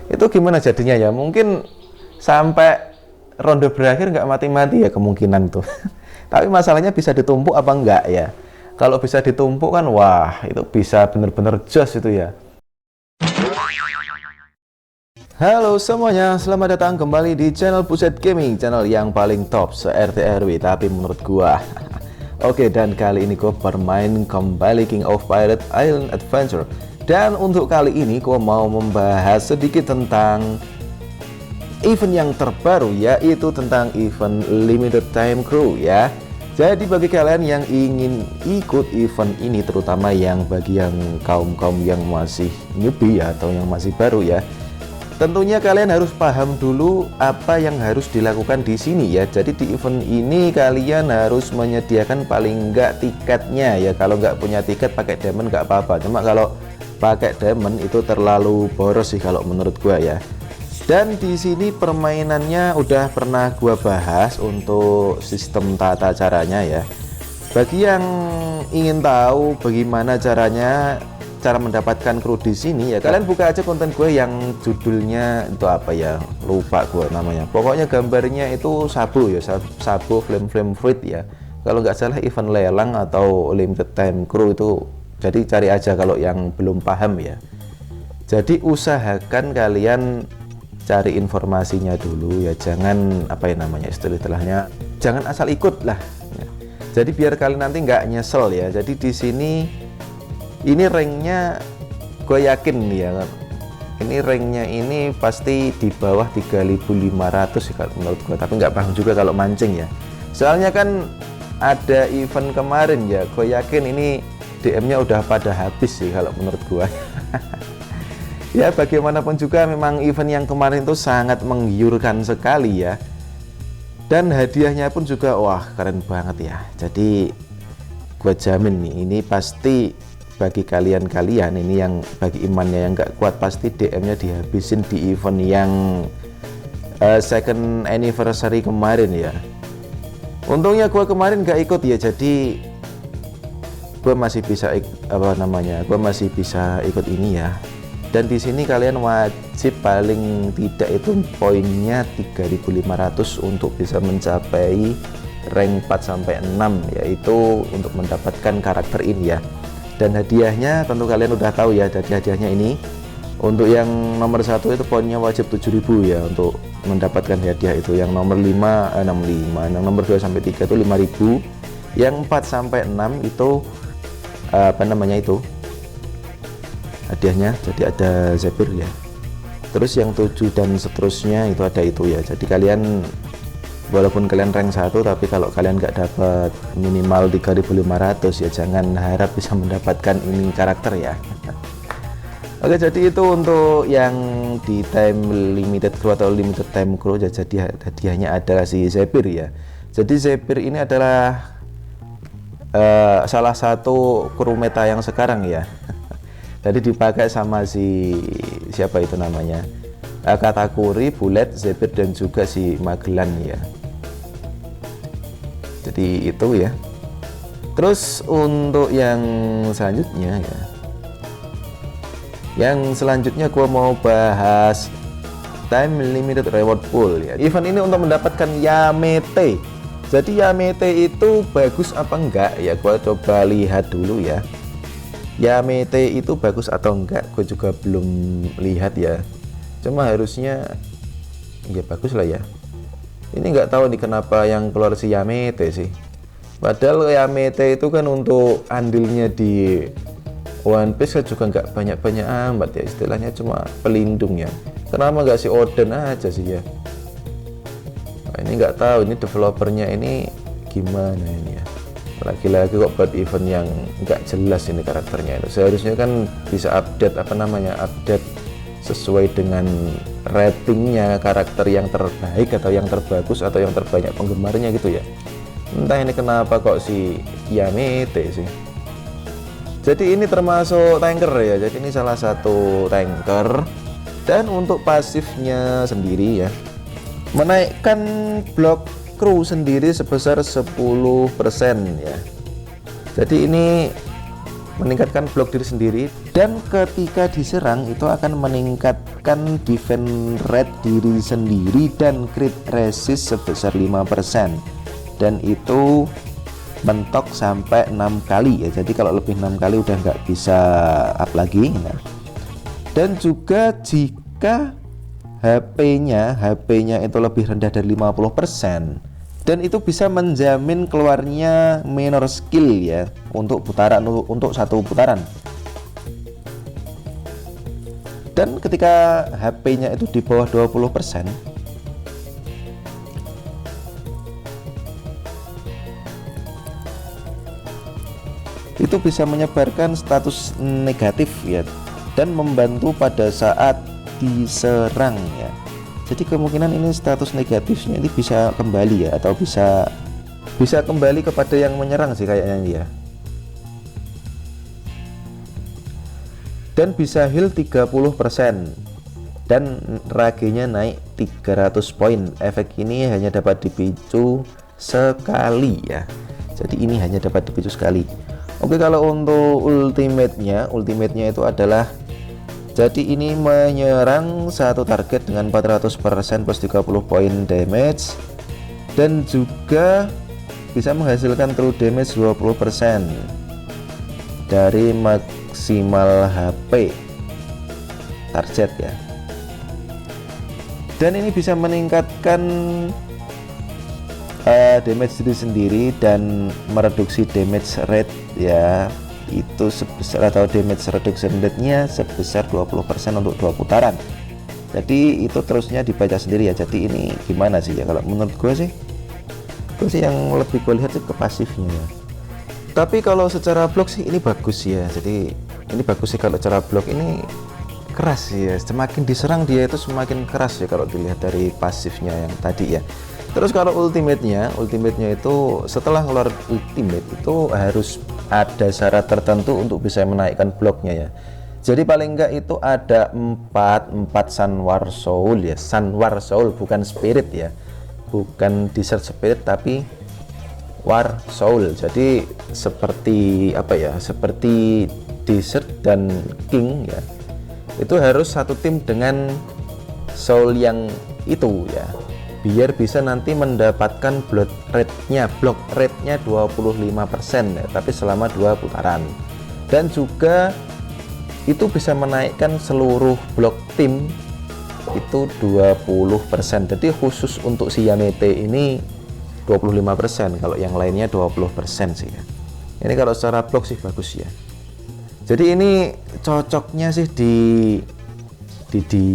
Itu gimana jadinya ya? Mungkin sampai ronde berakhir nggak mati-mati ya kemungkinan tuh. Tapi masalahnya bisa ditumpuk apa enggak ya? Kalau bisa ditumpuk kan wah itu bisa bener-bener jos itu ya. Halo semuanya, selamat datang kembali di channel Buset Gaming, channel yang paling top se-RT/RW tapi menurut gua. Oke, dan kali ini gua bermain kembali King of Pirates Island Adventure. Dan untuk kali ini gua mau membahas sedikit tentang event yang terbaru, yaitu tentang event Limited Time Crew ya. Jadi bagi kalian yang ingin ikut event ini, terutama yang bagi yang kaum-kaum yang masih newbie atau yang masih baru ya, tentunya kalian harus paham dulu apa yang harus dilakukan di sini ya. Jadi di event ini kalian harus menyediakan paling enggak tiketnya ya. Kalau nggak punya tiket pakai diamond nggak apa-apa. Cuma kalau pakai diamond itu terlalu boros sih kalau menurut gua ya. Dan di sini permainannya udah pernah gua bahas untuk sistem tata caranya ya. Bagi yang ingin tahu bagaimana caranya cara mendapatkan kru di sini ya, kalian buka aja konten gue yang judulnya itu apa ya, lupa gue namanya. Pokoknya gambarnya itu sabu ya, sabu flame fruit ya. Kalau nggak salah event lelang atau limited time crew itu. Jadi cari aja kalau yang belum paham ya. Jadi usahakan kalian cari informasinya dulu ya, jangan apa ya namanya istilahnya, jangan asal ikut lah ya. Jadi biar kalian nanti nggak nyesel ya. Jadi di sini ini ranknya gue yakin nih ya, ini ranknya ini pasti di bawah 3.500 ya menurut gue, tapi nggak paham juga kalau mancing ya. Soalnya kan ada event kemarin ya, gue yakin ini DM-nya udah pada habis sih kalau menurut gue. Ya bagaimanapun juga memang event yang kemarin itu sangat menggiurkan sekali ya. Dan hadiahnya pun juga wah keren banget ya. Jadi gue jamin nih, ini pasti bagi kalian ini yang bagi imannya yang nggak kuat, pasti DM-nya dihabisin di event yang second anniversary kemarin ya. Untungnya gue kemarin nggak ikut ya, jadi gue masih bisa gue masih bisa ikut ini ya. Dan di sini kalian wajib paling tidak itu poinnya 3.500 untuk bisa mencapai rank 4 sampai 6, yaitu untuk mendapatkan karakter ini ya. Dan hadiahnya tentu kalian udah tahu ya, jadi hadiahnya ini untuk yang nomor 1 itu poinnya wajib 7.000 ya untuk mendapatkan hadiah itu. Yang nomor 5 65, yang nomor 2 sampai 3 itu 5.000, yang 4 sampai 6 itu apa namanya itu hadiahnya, jadi ada Zephyr ya. Terus yang 7 dan seterusnya itu ada itu ya. Jadi kalian walaupun kalian rank 1, tapi kalau kalian nggak dapat minimal 3.500 ya jangan harap bisa mendapatkan ini karakter ya. Oke, jadi itu untuk yang di time limited crew atau limited time crew ya. Jadi hadiahnya adalah si Zephyr ya. Jadi Zephyr ini adalah salah satu kru meta yang sekarang ya. Jadi dipakai sama siapa itu namanya, Katakuri, Bullet, Zephyr dan juga si Magellan ya. Jadi itu ya. Terus untuk yang selanjutnya ya, yang selanjutnya gua mau bahas time limited reward pool ya. Event ini untuk mendapatkan Yamete. Jadi Yamete itu bagus apa enggak ya, gua coba lihat dulu ya. Yamete itu bagus atau enggak, gue juga belum lihat ya. Cuma harusnya ya bagus lah ya. Ini nggak tahu nih kenapa yang keluar si Yamete sih. Padahal Yamete itu kan untuk andilnya di One Piece kan juga nggak banyak-banyak amat ya, istilahnya cuma pelindung ya. Kenapa nggak si Oden aja sih ya? Nah, ini nggak tahu ini developernya ini gimana ini ya. Lagi-lagi kok buat event yang nggak jelas ini karakternya itu. Seharusnya kan bisa update update sesuai dengan ratingnya karakter yang terbaik atau yang terbagus atau yang terbanyak penggemarnya gitu ya. Entah ini kenapa kok si Yamete sih. Jadi ini termasuk tanker ya. Jadi ini salah satu tanker. Dan untuk pasifnya sendiri ya, menaikkan blok kru sendiri sebesar 10% ya. Jadi ini meningkatkan blok diri sendiri, dan ketika diserang itu akan meningkatkan menambahkan defense rate diri sendiri dan crit resist sebesar 5%, dan itu mentok sampai 6 kali ya. Jadi kalau lebih 6 kali udah nggak bisa up lagi ya. Dan juga jika HP-nya itu lebih rendah dari 50%, dan itu bisa menjamin keluarnya minor skill ya untuk satu putaran. Dan ketika HP-nya itu di bawah 20%, itu bisa menyebarkan status negatif ya, dan membantu pada saat diserang ya. Jadi kemungkinan ini status negatifnya ini bisa kembali ya, atau bisa kembali kepada yang menyerang sih kayaknya ya. Dan bisa heal 30% dan ragenya naik 300 poin. Efek ini hanya dapat dipicu sekali ya. Jadi ini hanya dapat dipicu sekali. Oke, kalau untuk ultimate-nya itu adalah, jadi ini menyerang satu target dengan 400% plus 30 poin damage, dan juga bisa menghasilkan true damage 20% dari maksimal HP target ya. Dan ini bisa meningkatkan damage diri sendiri dan mereduksi damage rate ya, itu sebesar, atau damage reduction rate-nya sebesar 20% untuk 2 putaran. Jadi itu terusnya dibaca sendiri ya. Jadi ini gimana sih ya, kalau menurut gue sih yang lebih gue lihat sih ke pasifnya ya. Tapi kalau secara blok sih ini bagus ya. Jadi ini bagus sih, kalau cara blok ini keras ya, semakin diserang dia itu semakin keras ya kalau dilihat dari pasifnya yang tadi ya. Terus kalau ultimate-nya itu setelah keluar ultimate itu harus ada syarat tertentu untuk bisa menaikkan bloknya ya. Jadi paling enggak itu ada 4 Sunwar Soul ya. Sunwar Soul, bukan spirit ya, bukan desert spirit tapi War Soul. Jadi seperti apa ya, seperti desert dan king ya, itu harus satu tim dengan soul yang itu ya, biar bisa nanti mendapatkan block rate-nya 25% ya, tapi selama 2 putaran. Dan juga itu bisa menaikkan seluruh blok tim itu 20%. Jadi khusus untuk si Yamete ini 25%, kalau yang lainnya 20% sih ya. Ini kalau secara blok sih bagus ya. Jadi ini cocoknya sih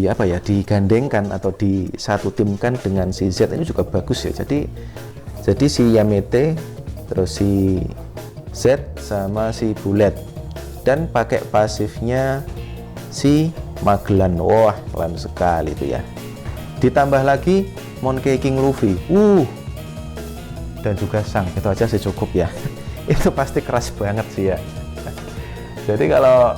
apa ya, digandengkan atau disatu timkan dengan si Z, ini juga bagus ya. Jadi si Yamete, terus si Z sama si Bullet, dan pakai pasifnya si Magellan. Wah, keren sekali itu ya. Ditambah lagi Monkey King Luffy, dan juga Sang, itu aja sih cukup ya. Itu pasti keras banget sih ya. Jadi kalau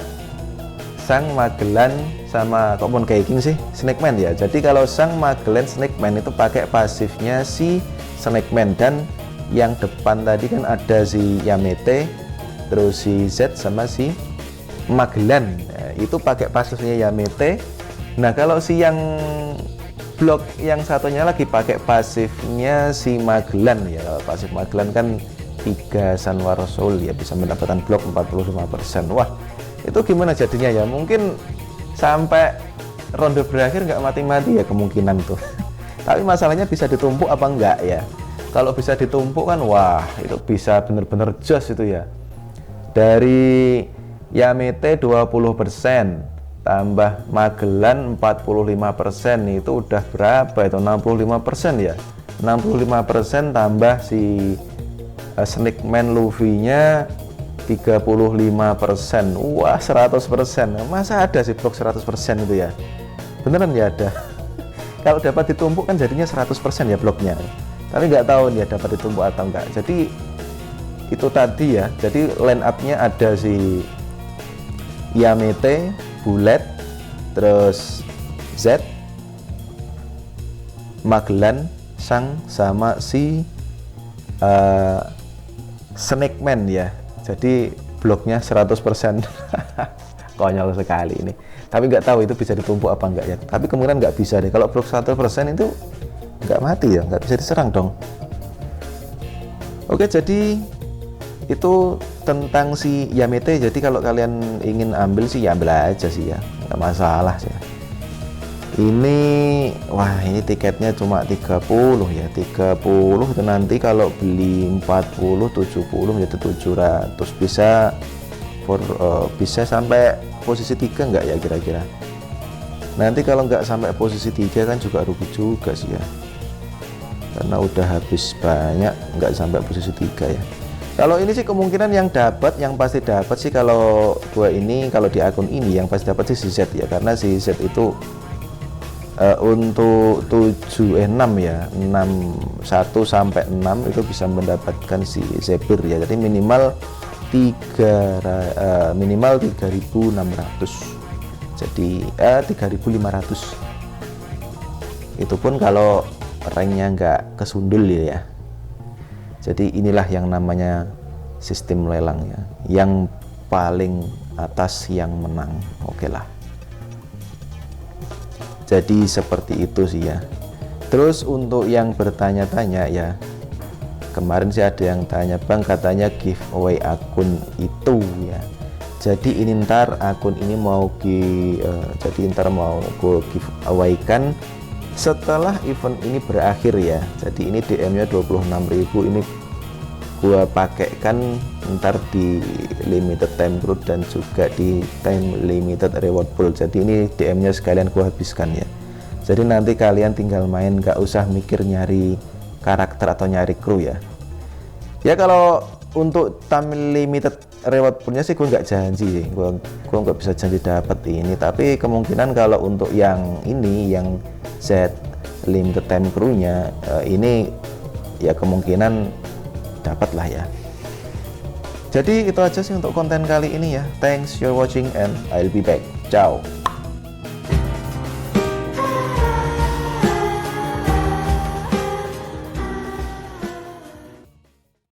Sang, Magellan sama kok Monkey King sih, Snake Man ya. Jadi kalau Sang, Magellan, Snake Man itu pakai pasifnya si Snake Man, dan yang depan tadi kan ada si Yamete, terus si Z sama si Magellan. Nah, itu pakai pasifnya Yamete. Nah, kalau si yang blok yang satunya lagi pakai pasifnya si Magellan ya. Kalau pasif Magellan kan 3 Sunwar Soul ya, bisa mendapatkan blok 45%. Wah, itu gimana jadinya ya? Mungkin sampai ronde berakhir nggak mati-mati ya kemungkinan tuh. Tapi masalahnya bisa ditumpuk apa enggak ya? Kalau bisa ditumpuk kan wah, itu bisa bener-bener jos itu ya. Dari Yamete 20% tambah Magellan 45%, itu udah berapa itu? 65% ya. 65% tambah si Snake Man Luffy-nya 35%. Wah, 100%. Masa ada sih blok 100% itu ya? Beneran ya ada. Kalau dapat ditumpuk kan jadinya 100% ya bloknya. Tapi nggak tahu nih ya dapat ditumpuk atau enggak. Jadi itu tadi ya. Jadi line up-nya ada si Yamete, Bullet, terus Z, Magellan, Sang, sama si Snake Man ya. Jadi bloknya 100%. Konyol sekali ini. Tapi nggak tahu itu bisa ditumpuk apa enggak ya. Tapi kemungkinan nggak bisa deh. Kalau Brook 100% itu nggak mati ya, nggak bisa diserang dong. Oke, jadi itu tentang si Yamete. Jadi kalau kalian ingin ambil sih ya ambil aja sih ya, nggak masalah sih ya. Ini wah, ini tiketnya cuma 30 ya, 30 itu nanti kalau beli 40 70 menjadi 700, bisa sampai posisi 3 enggak ya kira-kira. Nanti kalau nggak sampai posisi 3 kan juga rugi juga sih ya, karena udah habis banyak, nggak sampai posisi 3 ya. Kalau ini sih kemungkinan yang pasti dapat sih, kalau gua ini, kalau di akun ini yang pasti dapat sih si Z ya, karena si Z itu untuk 6 ya, 1 sampai 6 itu bisa mendapatkan si Zephyr ya. Jadi minimal 3.600, jadi 3.500. Itu pun kalau ranknya nggak kesundul ya. Jadi inilah yang namanya sistem lelang ya, yang paling atas yang menang. Oke lah, jadi seperti itu sih ya. Terus untuk yang bertanya-tanya ya, kemarin sih ada yang tanya, Bang, katanya giveaway akun itu ya. Jadi ini ntar akun ini mau jadi ntar mau gue giveaway kan setelah event ini berakhir ya. Jadi ini DM-nya 26.000, ini gua pakaikan ntar di limited time root dan juga di time limited reward pool. Jadi ini DM-nya sekalian gua habiskan ya. Jadi nanti kalian tinggal main, gak usah mikir nyari karakter atau nyari kru ya. Ya kalau untuk time limited reward poolnya sih gue nggak janji sih, gue nggak bisa janji dapat ini. Tapi kemungkinan kalau untuk yang ini, yang Z limited time crew-nya ini ya kemungkinan dapat lah ya. Jadi itu aja sih untuk konten kali ini ya. Thanks for watching and I'll be back. Ciao.